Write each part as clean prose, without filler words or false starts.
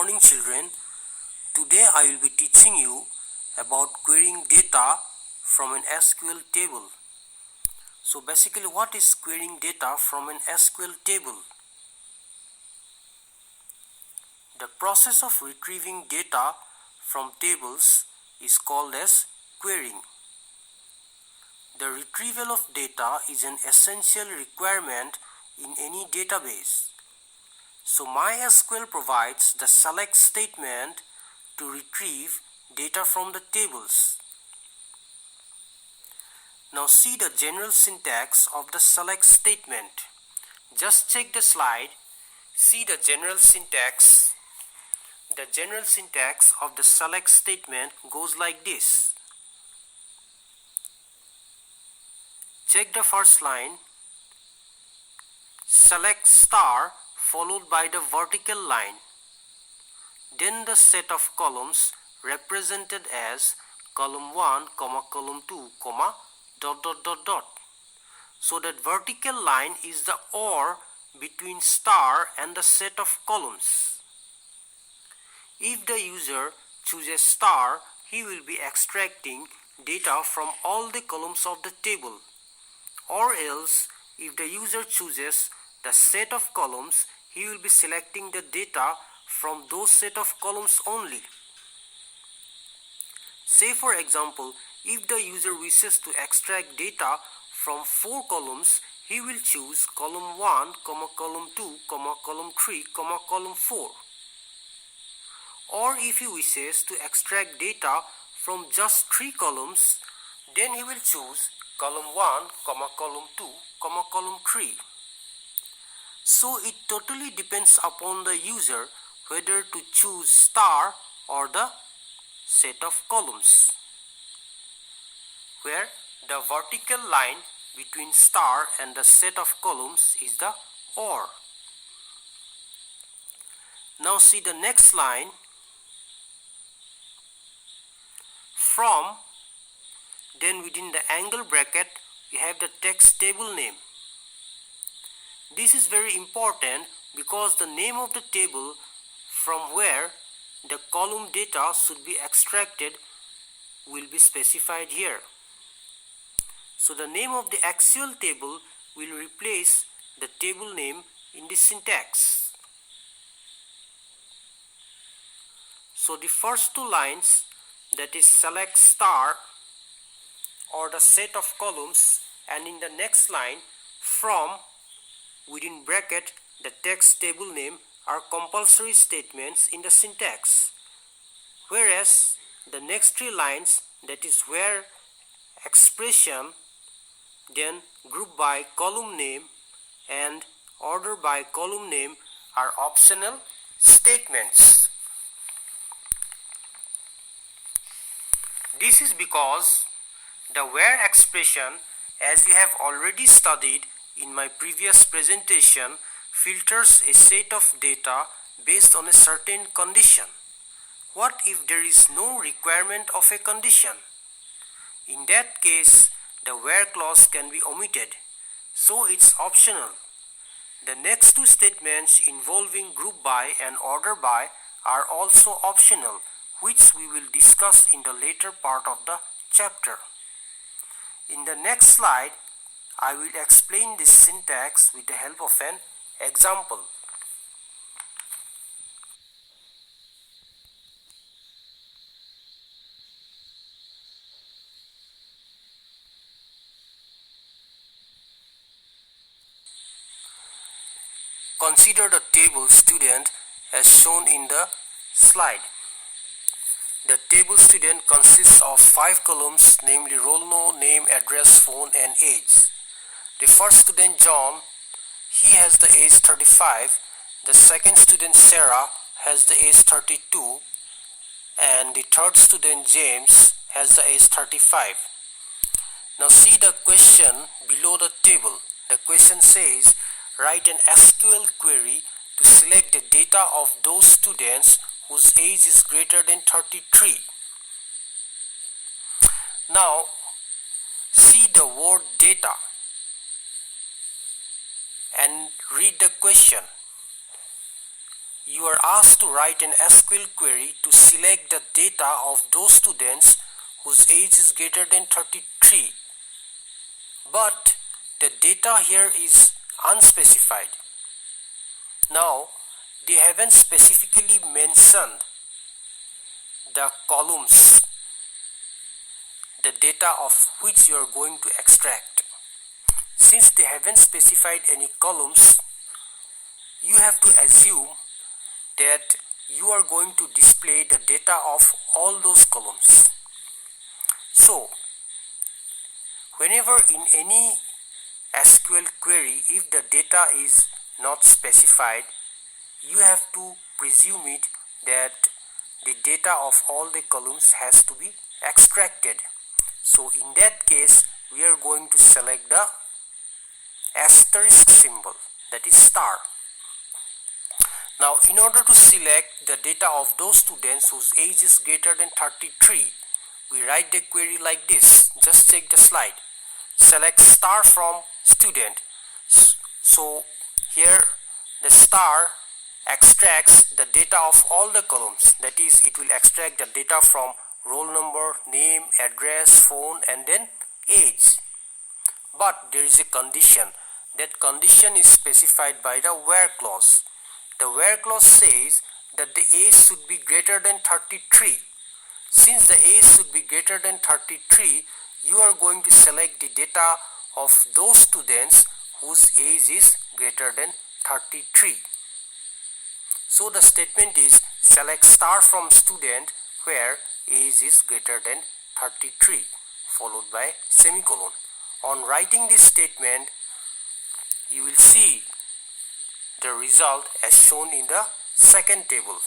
morning, children. Today I will be teaching you about querying data from an SQL table. So basically, what is querying data from an SQL table? The process of retrieving data from tables is called as querying. The retrieval of data is an essential requirement in any database. So MySQL provides the select statement to retrieve data from the tables. Now see the general syntax of the select statement. Just check the slide. See the general syntax. The general syntax of the select statement goes like this. Check the first line. Select star followed by the vertical line. Then the set of columns represented as column 1, column 2, dot dot dot dot. So that vertical line is the OR between star and the set of columns. If the user chooses star, he will be extracting data from all the columns of the table. Or else, if the user chooses the set of columns, he will be selecting the data from those set of columns only. Say for example, if the user wishes to extract data from 4 columns, he will choose column 1, column 2, column 3, column 4. Or if he wishes to extract data from just 3 columns, then he will choose column 1, column 2, column 3. So it totally depends upon the user whether to choose star or the set of columns, where the vertical line between star and the set of columns is the OR. Now see the next line. From, then within the angle bracket we have the text table name. This is very important because the name of the table from where the column data should be extracted will be specified here. So the name of the actual table will replace the table name in the syntax. So the first 2 lines, that is select star or the set of columns, and in the next line from within bracket the text table name, are compulsory statements in the syntax, whereas the next 3 lines, that is where expression, then group by column name and order by column name, are optional statements. This is because the where expression, as we have already studied in my previous presentation, filters a set of data based on a certain condition. What if there is no requirement of a condition? In that case, the where clause can be omitted, so it's optional. The next 2 statements involving group by and order by are also optional, which we will discuss in the later part of the chapter. In the next slide, I will explain this syntax with the help of an example. Consider the table student as shown in the slide. The table student consists of 5 columns, namely roll name, address, phone and age. The first student John, he has the age 35. The second student Sarah has the age 32. And the third student James has the age 35. Now see the question below the table. The question says, write an SQL query to select the data of those students whose age is greater than 33. Now see the word data and read the question. you are asked to write an SQL query to select the data of those students whose age is greater than 33. But the data here is unspecified. Now, they haven't specifically mentioned the columns, the data of which you are going to extract. Since they haven't specified any columns, you have to assume that you are going to display the data of all those columns. So, whenever in any SQL query, if the data is not specified, you have to presume it that the data of all the columns has to be extracted. So in that case, we are going to select the asterisk symbol, that is star. Now, in order to select the data of those students whose age is greater than 33, we write the query like this. Just check the slide. Select star from student. So here the star extracts the data of all the columns, that is, it will extract the data from roll number, name, address, phone, and then age. But there is a condition. That condition is specified by the where clause. The where clause says that the age should be greater than 33. Since the age should be greater than 33, you are going to select the data of those students whose age is greater than 33. So the statement is select star from student where age is greater than 33 followed by semicolon. On writing this statement, you will see the result as shown in the second table.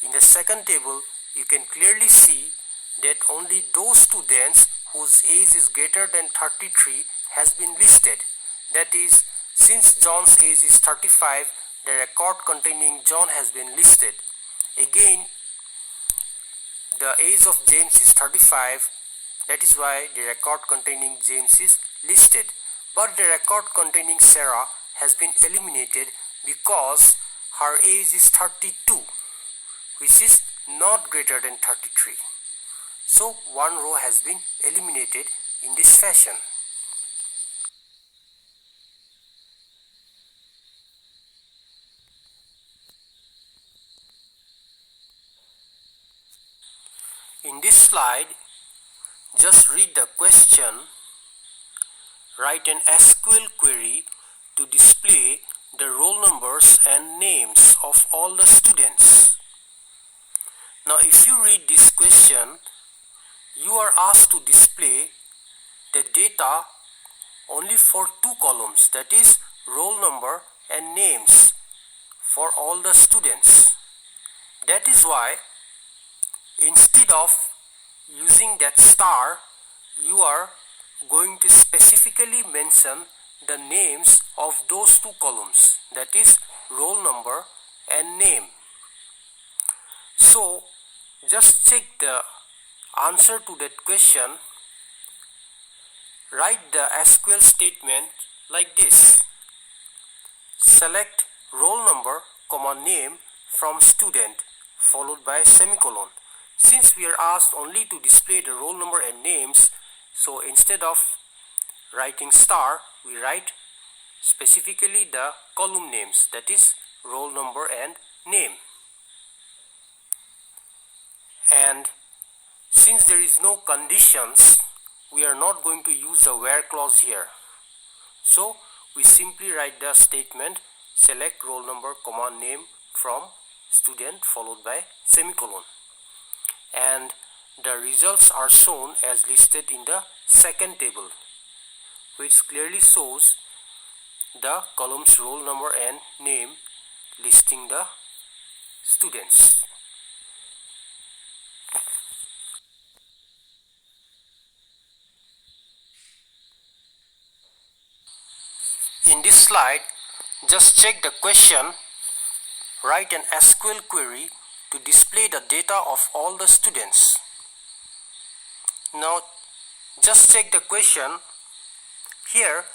In the second table, you can clearly see that only those students whose age is greater than 33 has been listed. That is, since John's age is 35, the record containing John has been listed. Again, the age of James is 35, that is why the record containing James is listed. But the record containing Sarah has been eliminated because her age is 32, which is not greater than 33. So one row has been eliminated in this fashion. In this slide, just read the question. Write an SQL query to display the roll numbers and names of all the students. Now, if you read this question, you are asked to display the data only for two columns, that is roll number and names for all the students. That is why instead of using that star, you are going to specifically mention the names of those two columns, that is roll number and name. So just check the answer to that question. Write the SQL statement like this. Select roll number, name from student followed by semicolon. Since we are asked only to display the roll number and names, so instead of writing star, we write specifically the column names, that is roll number and name. And since there is no conditions, we are not going to use the where clause here. So we simply write the statement select roll number, name from student followed by semicolon. And the results are shown as listed in the second table, which clearly shows the columns roll number and name listing the students. In this slide, just check the question. Write an SQL query to display the data of all the students. Now, just check the question. Here,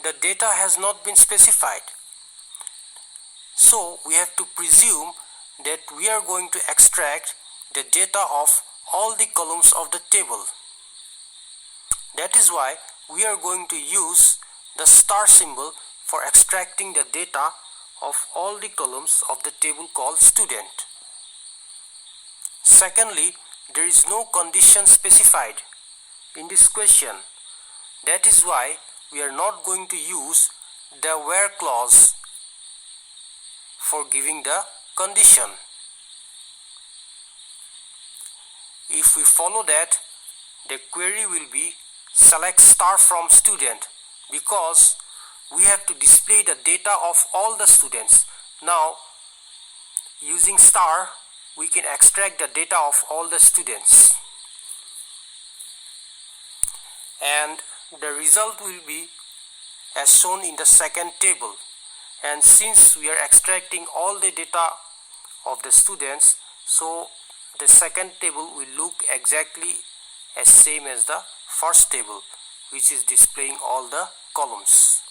the data has not been specified. So we have to presume that we are going to extract the data of all the columns of the table. That is why we are going to use the star symbol for extracting the data of all the columns of the table called student. Secondly, there is no condition specified in this question. That is why we are not going to use the where clause for giving the condition. If we follow that, the query will be select star from student, because we have to display the data of all the students. Now, using star, we can extract the data of all the students, and the result will be as shown in the second table. And since we are extracting all the data of the students, so the second table will look exactly as same as the first table, which is displaying all the columns.